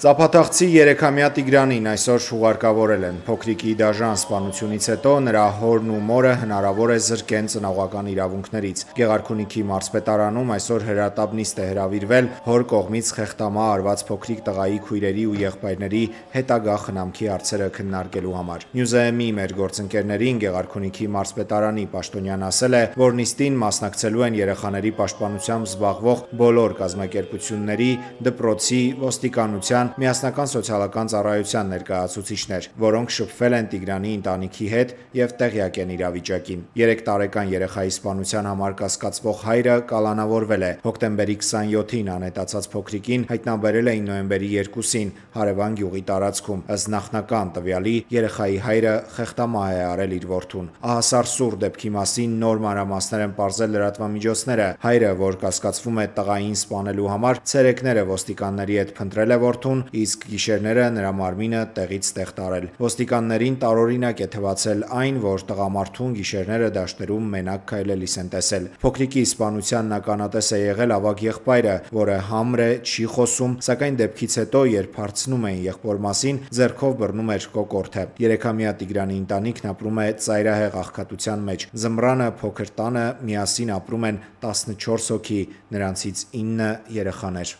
Ծափաթաղցի 3-ամյա Տիգրանին այսօր շուղարկավորել են։ Փոքրիկի դաժան սպանությունից հետո նրա հորն ու մորը հնարավոր է զրկեն ծնողական իրավունքներից։ Գեղարքունիքի մարզպետարանում այսօր հրատապ նիստ է հրավիրվել հոր կողմից խեղդամահ արված փոքրիկ տղայի քույրերի ու եղբայրների հետագա խնամքի հարցերը քննարկելու համար։ News.am-ի մեր գործընկերներին Գեղարքունիքի մարզպետարանի պաշտոնյան ասել է, որ նիստին մասնակցելու են երեխաների պաշտպանությամբ զբաղվող բոլոր կազմակերպությունների, դպրոցի, ոստիկանության, միասնական սոցիալական ծառայության ներկայացուցիչներ, որոնք շփվել են Տիգրանի ընտանիքի հետ եւ տեղյակ են իրավիճակին։ 3 տարեկան երեխայի սպանության համար կասկածվող հայրը կալանավորվել է։ Հոկտեմբերի 27-ին անհետացած փոքրիկին հայտնաբերել էին նոյեմբերի 2-ին Հարևան գյուղի տարածքում։ Ըստ նախնական տվյալի երեխայի հայրը խեղդամահ է արել իր որդուն։ Ահասար սուր դեպքի մասին նոր մանրամասներ են պարզել լրատվամիջոցները։ Հայրը, որ կասկածվում է տղային սպանելու համար, ցերեկները ոստիկանների հետ փնտրել է որդուն, իսկ գիշերները նրա մարմինը տեղից տեղ տարել։ Ոստիկաններին տարօրինակ է թվացել այն, որ տղամարդուն գիշերները դաշտերում մենակ քայլելիս են տեսել։ Փոքրիկի սպանությանն ականատես է եղել ավագ եղբայրը, որը համր է, չի խոսում, սակայն դեպքից հետո, երբ հարցնում էին եղբոր մասին, ձեռքով բռնում էր կոկորդը։ 3-ամյա Տիգրանի ընտանիքն ապրում է ծայրահեղ աղքատության մեջ։ Զմռանը փոքր տանը միասին ապրում են 14 հոգի, նրանցից 9 երեխաներ։